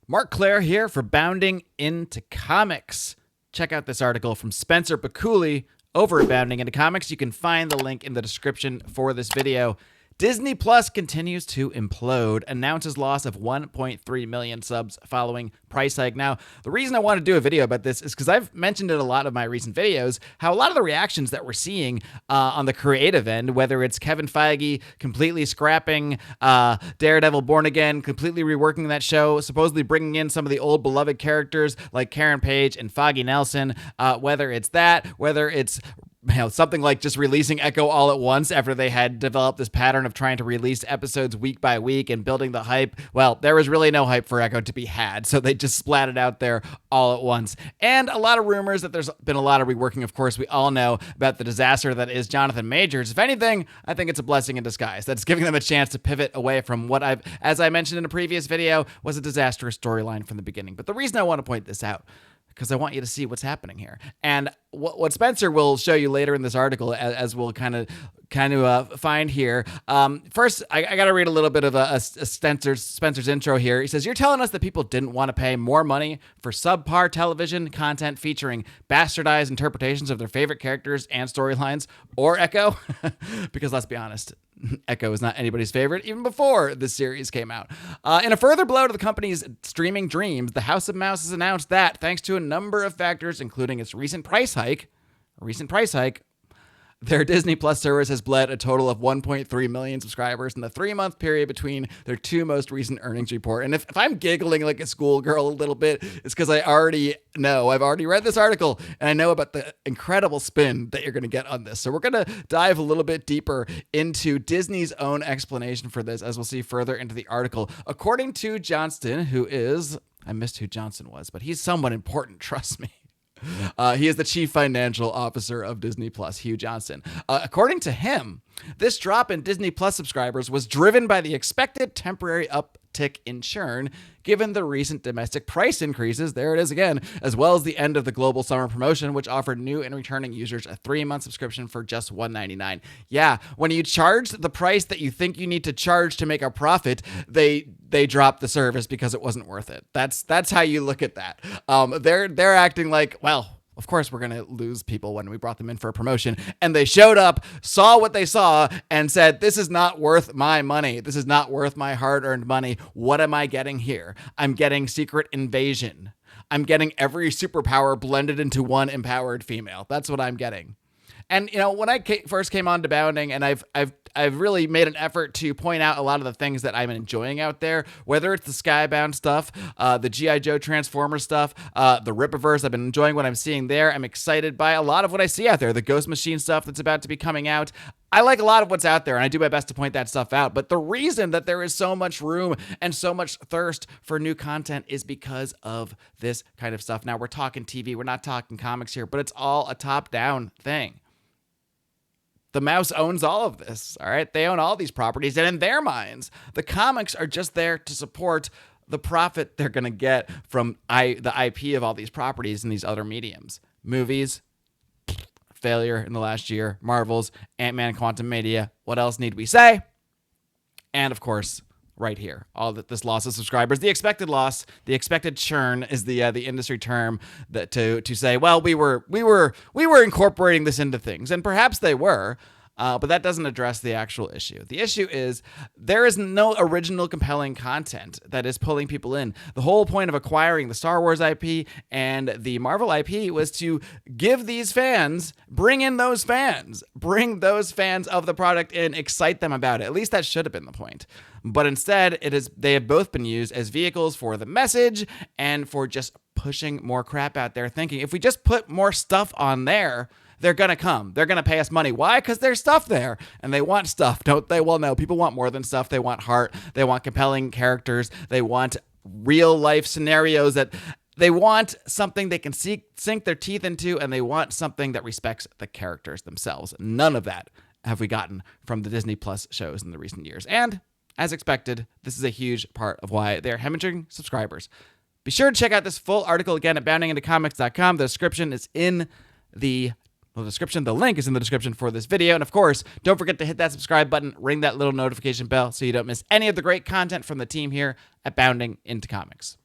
Marc Claire here for Bounding into Comics. Check out this article from Spencer Bakuli over at Bounding into Comics. You can find the link in the description for this video. Disney Plus continues to implode, announces loss of 1.3 million subs following price hike. Now, the reason I want to do a video about this is because I've mentioned in a lot of my recent videos how a lot of the reactions that we're seeing on the creative end, whether it's Kevin Feige completely scrapping Daredevil Born Again, completely reworking that show, supposedly bringing in some of the old beloved characters like Karen Page and Foggy Nelson, whether it's that, whether it's something like just releasing Echo all at once after they had developed this pattern of trying to release episodes week by week and building the hype. Well, there was really no hype for Echo to be had, so they just splat it out there all at once. And a lot of rumors that there's been a lot of reworking. Of course, we all know about the disaster that is Jonathan Majors. If anything, I think it's a blessing in disguise. That's giving them a chance to pivot away from what as I mentioned in a previous video, was a disastrous storyline from the beginning. But the reason I want to point this out, because I want you to see what's happening here. And what Spencer will show you later in this article, as we'll kind of find here. First, I got to read a little bit of Spencer's intro here. He says, "You're telling us that people didn't want to pay more money for subpar television content featuring bastardized interpretations of their favorite characters and storylines, or Echo?" Because let's be honest, Echo is not anybody's favorite, even before this series came out. In a further blow to the company's streaming dreams, the House of Mouse has announced that, thanks to a number of factors, including its recent price hike, their Disney Plus service has bled a total of 1.3 million subscribers in the 3-month period between their two most recent earnings report. And if I'm giggling like a schoolgirl a little bit, it's because I already know. I've already read this article, and I know about the incredible spin that you're going to get on this. So we're going to dive a little bit deeper into Disney's own explanation for this, as we'll see further into the article. According to Johnston, who is... I missed who Johnson was, but he's someone important, trust me. He is the chief financial officer of Disney Plus, Hugh Johnston. According to him, this drop in Disney Plus subscribers was driven by the expected temporary uptick in churn, given the recent domestic price increases, there it is again, as well as the end of the global summer promotion, which offered new and returning users a 3-month subscription for just $1.99. Yeah, when you charge the price that you think you need to charge to make a profit, they dropped the service because it wasn't worth it. That's how you look at that. They're acting like, well, of course we're going to lose people when we brought them in for a promotion. And they showed up, saw what they saw, and said, this is not worth my money. This is not worth my hard-earned money. What am I getting here? I'm getting Secret Invasion. I'm getting every superpower blended into one empowered female. That's what I'm getting. And, you know, when I first came on to Bounding, and I've really made an effort to point out a lot of the things that I'm enjoying out there, whether it's the Skybound stuff, the G.I. Joe Transformer stuff, the Rippaverse. I've been enjoying what I'm seeing there. I'm excited by a lot of what I see out there, the Ghost Machine stuff that's about to be coming out. I like a lot of what's out there, and I do my best to point that stuff out. But the reason that there is so much room and so much thirst for new content is because of this kind of stuff. Now, we're talking TV. We're not talking comics here, but it's all a top-down thing. The mouse owns all of this, all right? They own all these properties, and in their minds, the comics are just there to support the profit they're going to get from the IP of all these properties and these other mediums. Movies, failure in the last year. Marvel's Ant-Man Quantumania. What else need we say? And, of course, right here, all that this loss of subscribers, the expected loss, the expected churn is the industry term that to say, well, we were incorporating this into things, and perhaps they were, but that doesn't address the actual issue. The issue is there is no original compelling content that is pulling people in. The whole point of acquiring the Star Wars IP and the Marvel IP was to give these fans, bring those fans of the product in, excite them about it. At least that should have been the point. But instead, they have both been used as vehicles for the message and for just pushing more crap out there, thinking if we just put more stuff on there, they're going to come. They're going to pay us money. Why? Because there's stuff there, and they want stuff, don't they? Well, no, people want more than stuff. They want heart. They want compelling characters. They want real-life scenarios that they want something they can sink their teeth into, and they want something that respects the characters themselves. None of that have we gotten from the Disney Plus shows in the recent years. And as expected, this is a huge part of why they're hemorrhaging subscribers. Be sure to check out this full article again at boundingintocomics.com. The description is in the description. The link is in the description for this video. And of course, don't forget to hit that subscribe button, ring that little notification bell so you don't miss any of the great content from the team here at Bounding into Comics.